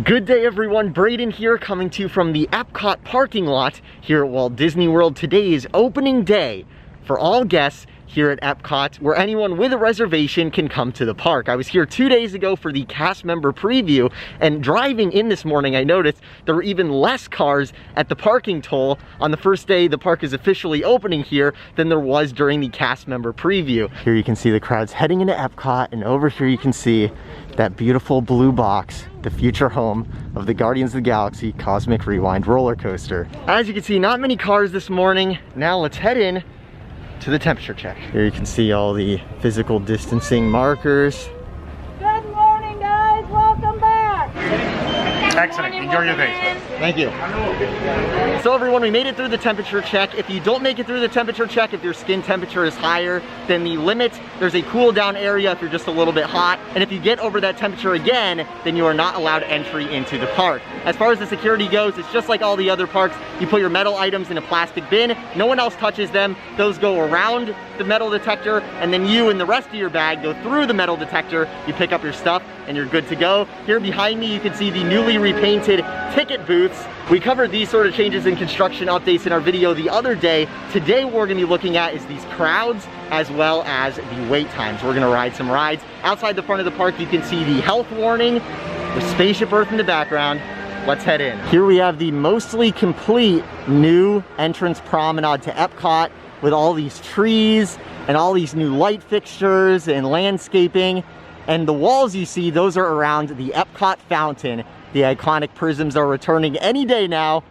Good day everyone, Brayden here coming to you from the Epcot parking lot here at Walt Disney World. Today is opening day for all guests here at Epcot, where anyone with a reservation can come to the park. I was here 2 days ago for the cast member preview, and driving in this morning I noticed there were even less cars at the parking toll on the first day the park is officially opening here than there was during the cast member preview. Here you can see the crowds heading into Epcot, and over here you can see that beautiful blue box, the future home of the Guardians of the Galaxy Cosmic Rewind roller coaster. As you can see, not many cars this morning. Now let's head in to the temperature check. Here you can see all the physical distancing markers. Good morning, guys. Welcome back. Excellent. Enjoy your day. Thank you. So everyone, we made it through the temperature check. If you don't make it through the temperature check, if your skin temperature is higher than the limit, there's a cool down area if you're just a little bit hot. And if you get over that temperature again, then you are not allowed entry into the park. As far as the security goes, it's just like all the other parks. You put your metal items in a plastic bin. No one else touches them. Those go around the metal detector, and then you and the rest of your bag go through the metal detector. You pick up your stuff and you're good to go. Here behind me, you can see the newly repainted ticket booths. We covered these sort of changes in construction updates in our video the other day. Today, what we're gonna be looking at is these crowds as well as the wait times. We're gonna ride some rides. Outside the front of the park, you can see the health warning with Spaceship Earth in the background. Let's head in. Here we have the mostly complete new entrance promenade to Epcot with all these trees and all these new light fixtures and landscaping. And the walls you see, those are around the Epcot fountain. The iconic prisms are returning any day now.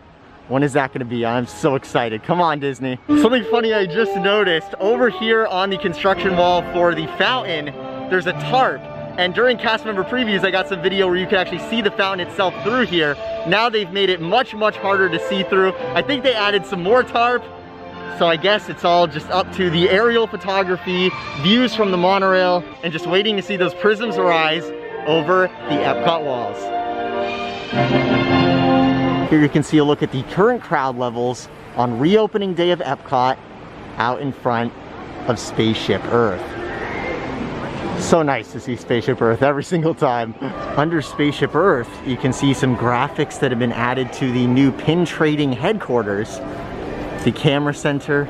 When is that gonna be? I'm so excited. Come on, Disney. Something funny I just noticed. Over here on the construction wall for the fountain, there's a tarp. And during cast member previews, I got some video where you can actually see the fountain itself through here. Now they've made it much, much harder to see through. I think they added some more tarp. So I guess it's all just up to the aerial photography, views from the monorail, and just waiting to see those prisms rise over the Epcot walls. Here you can see a look at the current crowd levels on reopening day of Epcot out in front of Spaceship Earth. So nice to see Spaceship Earth every single time. Under Spaceship Earth, you can see some graphics that have been added to the new pin trading headquarters. The camera center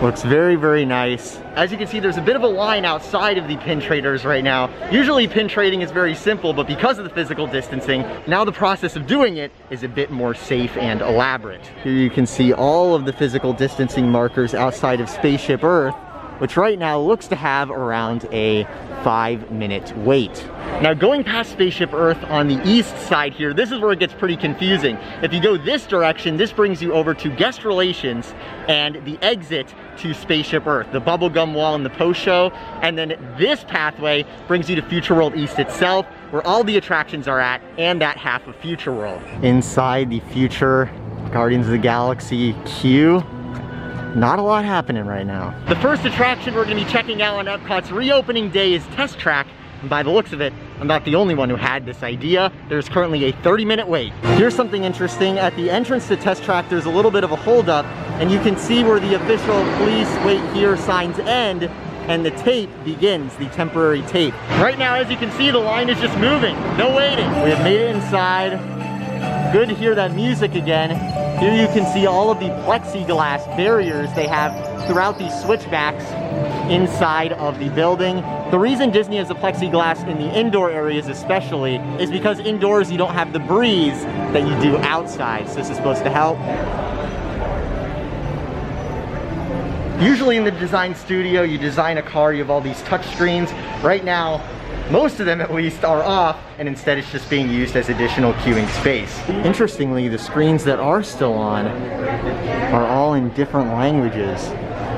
looks very, very nice. As you can see, there's a bit of a line outside of the pin traders right now. Usually pin trading is very simple, but because of the physical distancing, now the process of doing it is a bit more safe and elaborate. Here you can see all of the physical distancing markers outside of Spaceship Earth, which right now looks to have around a 5-minute wait. Now going past Spaceship Earth on the east side here, this is where it gets pretty confusing. If you go this direction, this brings you over to guest relations and the exit to Spaceship Earth, the bubblegum wall and the post show. And then this pathway brings you to Future World East itself, where all the attractions are at, and that half of Future World. Inside the future Guardians of the Galaxy queue, not a lot happening right now. The first attraction we're gonna be checking out on Epcot's reopening day is Test Track. And by the looks of it, I'm not the only one who had this idea. There's currently a 30-minute wait. Here's something interesting. At the entrance to Test Track, there's a little bit of a holdup, and you can see where the official "Please wait here" signs end and the tape begins, the temporary tape. Right now, as you can see, the line is just moving. No waiting. We have made it inside. Good to hear that music again. Here you can see all of the plexiglass barriers they have throughout these switchbacks inside of the building. The reason Disney has the plexiglass in the indoor areas especially is because indoors you don't have the breeze that you do outside. So this is supposed to help. Usually in the design studio, you design a car, you have all these touch screens. Right now, most of them at least are off, and instead it's just being used as additional queuing space. Interestingly, the screens that are still on are all in different languages.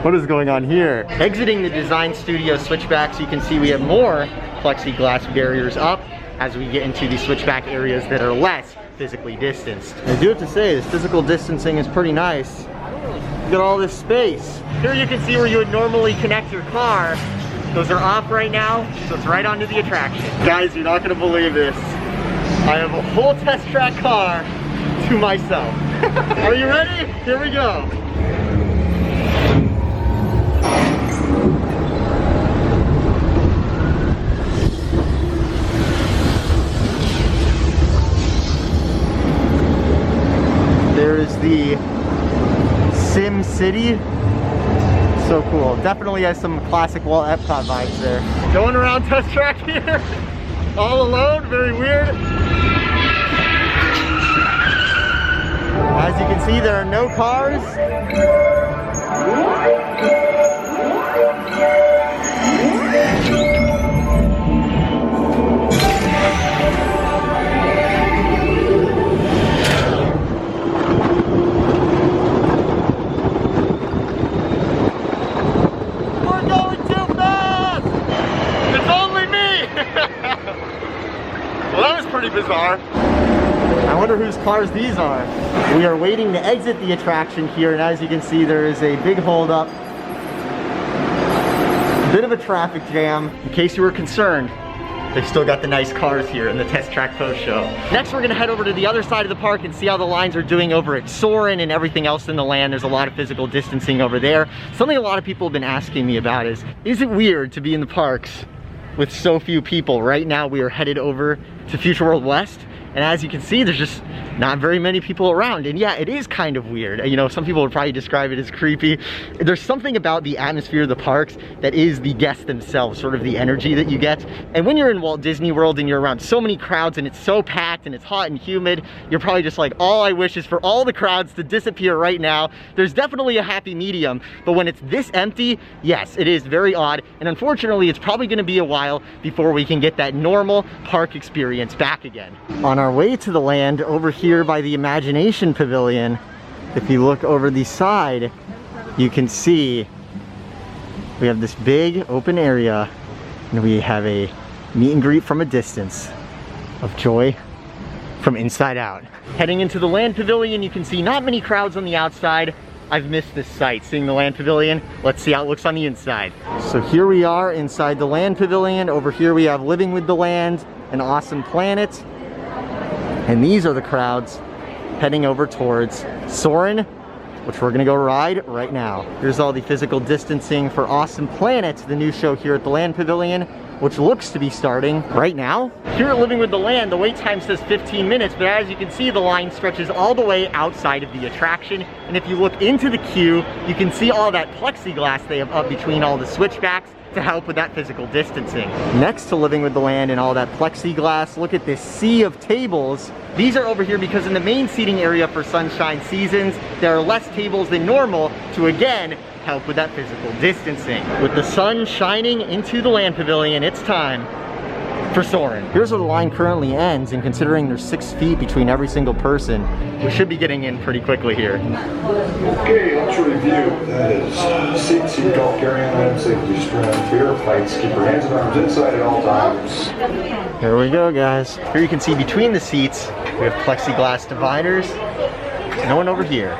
What is going on here? Exiting the design studio switchbacks, you can see we have more plexiglass barriers up as we get into the switchback areas that are less physically distanced. I do have to say, this physical distancing is pretty nice. Look at all this space. Here you can see where you would normally connect your car. Those are off right now, so it's right onto the attraction. Guys, you're not gonna believe this. I have a whole Test Track car to myself. Are you ready? Here we go. the Sim City. So cool. Definitely has some classic Walt Epcot vibes there. Going around test track here, all alone, very weird. As you can see, there are no cars. We're going too fast! It's only me! Well, that was pretty bizarre. I wonder whose cars these are. We are waiting to exit the attraction here, and as you can see, there is a big holdup. Bit of a traffic jam. In case you were concerned, they've still got the nice cars here in the test track post show. Next, we're gonna head over to the other side of the park and see how the lines are doing over at Soarin and everything else in the land. There's a lot of physical distancing over there. Something a lot of people have been asking me about is it weird to be in the parks with so few people? Right now, we are headed over to Future World West. And as you can see, there's just not very many people around. And yeah, it is kind of weird. You know, some people would probably describe it as creepy. There's something about the atmosphere of the parks that is the guests themselves, sort of the energy that you get. And when you're in Walt Disney World and you're around so many crowds and it's so packed and it's hot and humid, you're probably just like, all I wish is for all the crowds to disappear right now. There's definitely a happy medium, but when it's this empty, yes, it is very odd. And unfortunately, it's probably gonna be a while before we can get that normal park experience back again. On our way to the land over here by the Imagination Pavilion, if you look over the side, you can see we have this big open area and we have a meet and greet from a distance of joy from inside out. Heading into the Land Pavilion, you can see not many crowds on the outside. I've missed this sight, seeing the Land Pavilion. Let's see how it looks on the inside. So here we are inside the Land Pavilion. Over here we have Living with the Land, An Awesome Planet. And these are the crowds heading over towards Soarin, which we're gonna go ride right now. Here's all the physical distancing for Awesome Planet, the new show here at the Land Pavilion, which looks to be starting right now. Here at Living with the Land, the wait time says 15 minutes, but as you can see, the line stretches all the way outside of the attraction. And if you look into the queue, you can see all that plexiglass they have up between all the switchbacks to help with that physical distancing. Next to Living with the Land and all that plexiglass, look at this sea of tables. These are over here because in the main seating area for Sunshine Seasons, there are less tables than normal to again help with that physical distancing. With the sun shining into the Land Pavilion, it's time for Soarin. Here's where the line currently ends, and considering there's 6 feet between every single person, we should be getting in pretty quickly here. Okay, let's review. That is seat belt, carry-on items, safety restraint, fear, flights, keep your hands and arms inside at all times. Here we go, guys. Here you can see between the seats, we have plexiglass dividers. No one over here.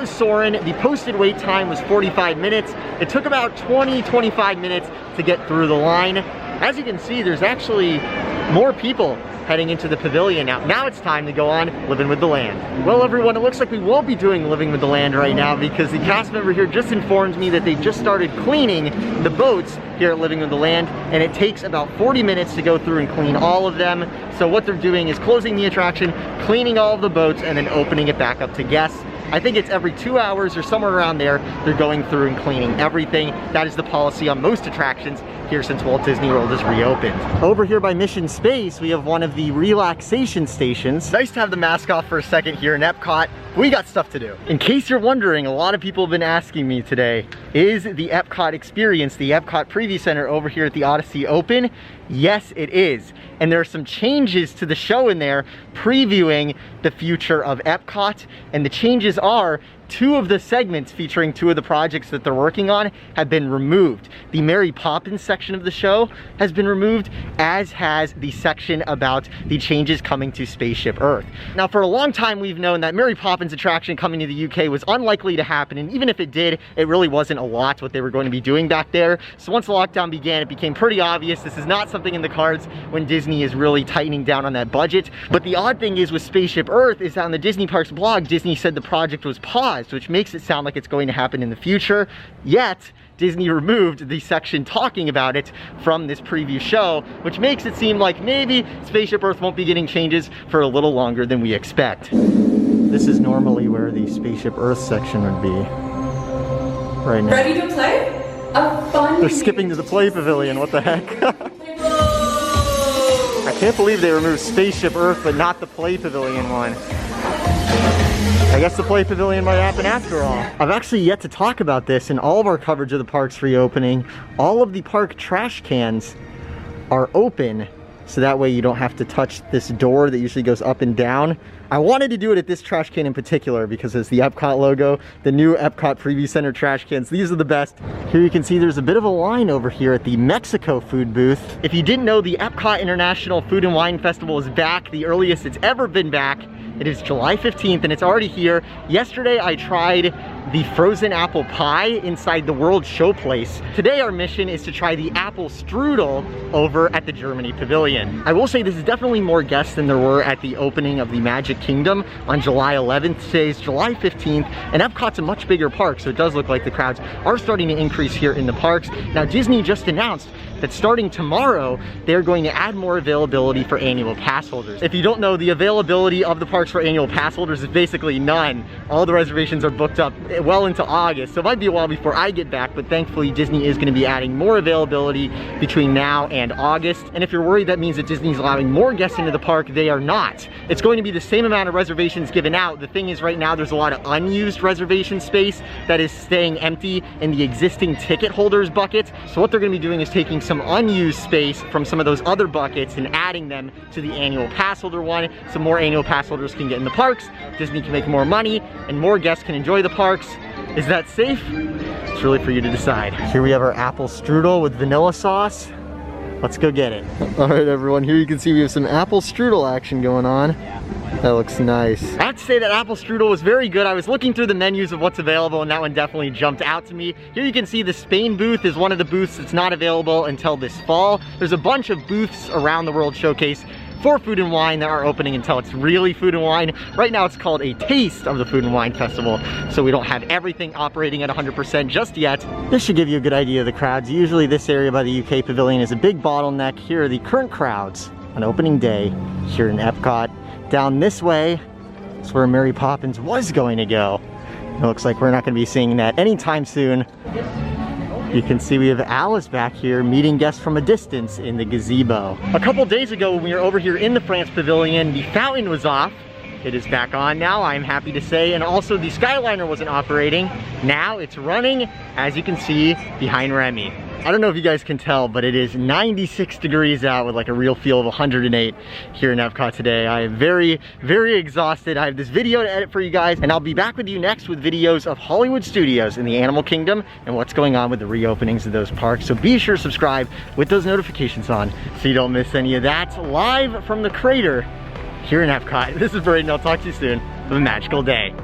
Soarin. The posted wait time was 45 minutes. It took about 20-25 minutes to get through the line. As you can see, there's actually more people heading into the pavilion now. Now it's time to go on Living with the Land. Well, everyone, it looks like we won't be doing Living with the Land right now because the cast member here just informed me that they just started cleaning the boats here at Living with the Land, and it takes about 40 minutes to go through and clean all of them. So what they're doing is closing the attraction, cleaning all of the boats, and then opening it back up to guests. I think it's every 2 hours or somewhere around there, they're going through and cleaning everything. That is the policy on most attractions here since Walt Disney World has reopened. Over here by Mission Space, we have one of the relaxation stations. Nice to have the mask off for a second here in Epcot. We got stuff to do. In case you're wondering, a lot of people have been asking me today, is the Epcot experience, the Epcot Preview Center over here at the Odyssey open? Yes, it is. And there are some changes to the show in there previewing the future of Epcot. And the changes are two of the segments featuring two of the projects that they're working on have been removed. The Mary Poppins section of the show has been removed, as has the section about the changes coming to Spaceship Earth. Now, for a long time, we've known that Mary Poppins attraction coming to the UK was unlikely to happen, and even if it did, it really wasn't a lot what they were going to be doing back there. So once the lockdown began, it became pretty obvious this is not something in the cards when Disney is really tightening down on that budget. But the odd thing is with Spaceship Earth is that on the Disney Parks blog, Disney said the project was paused, which makes it sound like it's going to happen in the future. Yet, Disney removed the section talking about it from this preview show, which makes it seem like maybe Spaceship Earth won't be getting changes for a little longer than we expect. This is normally where the Spaceship Earth section would be right now. Ready to play? A fun. They're skipping to the play pavilion, what the heck? I can't believe they removed Spaceship Earth, but not the play pavilion one. I guess the play pavilion might happen after all. I've actually yet to talk about this in all of our coverage of the park's reopening. All of the park trash cans are open, so that way you don't have to touch this door that usually goes up and down. I wanted to do it at this trash can in particular because it's the Epcot logo, the new Epcot Preview Center trash cans. These are the best. Here you can see there's a bit of a line over here at the Mexico food booth. If you didn't know, the Epcot International Food and Wine Festival is back, the earliest it's ever been back. It is July 15th and it's already here. Yesterday I tried the frozen apple pie inside the World Showplace. Today our mission is to try the apple strudel over at the Germany Pavilion. I will say this is definitely more guests than there were at the opening of the Magic Kingdom on July 11th. Today's July 15th, and Epcot's a much bigger park, so it does look like the crowds are starting to increase here in the parks. Now, Disney just announced that starting tomorrow, they're going to add more availability for annual pass holders. If you don't know, the availability of the parks for annual pass holders is basically none. All the reservations are booked up well into August, so it might be a while before I get back, but thankfully Disney is going to be adding more availability between now and August. And if you're worried that means that Disney's allowing more guests into the park, they are not. It's going to be the same amount of reservations given out. The thing is, right now there's a lot of unused reservation space that is staying empty in the existing ticket holders bucket. So what they're going to be doing is taking some unused space from some of those other buckets and adding them to the annual pass holder one, so more annual pass holders can get in the parks, Disney can make more money, and more guests can enjoy the parks. Is that safe? It's really for you to decide. Here we have our apple strudel with vanilla sauce. Let's go get it. All right, everyone, here you can see we have some apple strudel action going on. That looks nice. I have to say that apple strudel was very good. I was looking through the menus of what's available and that one definitely jumped out to me. Here you can see the Spain booth is one of the booths that's not available until this fall. There's a bunch of booths around the World Showcase for food and wine that are opening until it's really food and wine. Right now it's called a taste of the Food and Wine Festival, so we don't have everything operating at 100% just yet. This should give you a good idea of the crowds. Usually this area by the UK Pavilion is a big bottleneck. Here are the current crowds on opening day here in Epcot. Down this way is where Mary Poppins was going to go. It looks like we're not going to be seeing that anytime soon. You can see we have Alice back here meeting guests from a distance in the gazebo. A couple days ago when we were over here in the France Pavilion, the fountain was off. It is back on now, I'm happy to say, and also the Skyliner wasn't operating. Now it's running, as you can see behind Remy. I don't know if you guys can tell, but it is 96 degrees out with like a real feel of 108 here in Epcot today. I am very, very exhausted. I have this video to edit for you guys, and I'll be back with you next with videos of Hollywood Studios in the Animal Kingdom and what's going on with the reopenings of those parks. So be sure to subscribe with those notifications on so you don't miss any of that. Live from the crater here in Epcot. This is Brayden. I'll talk to you soon. Have a magical day.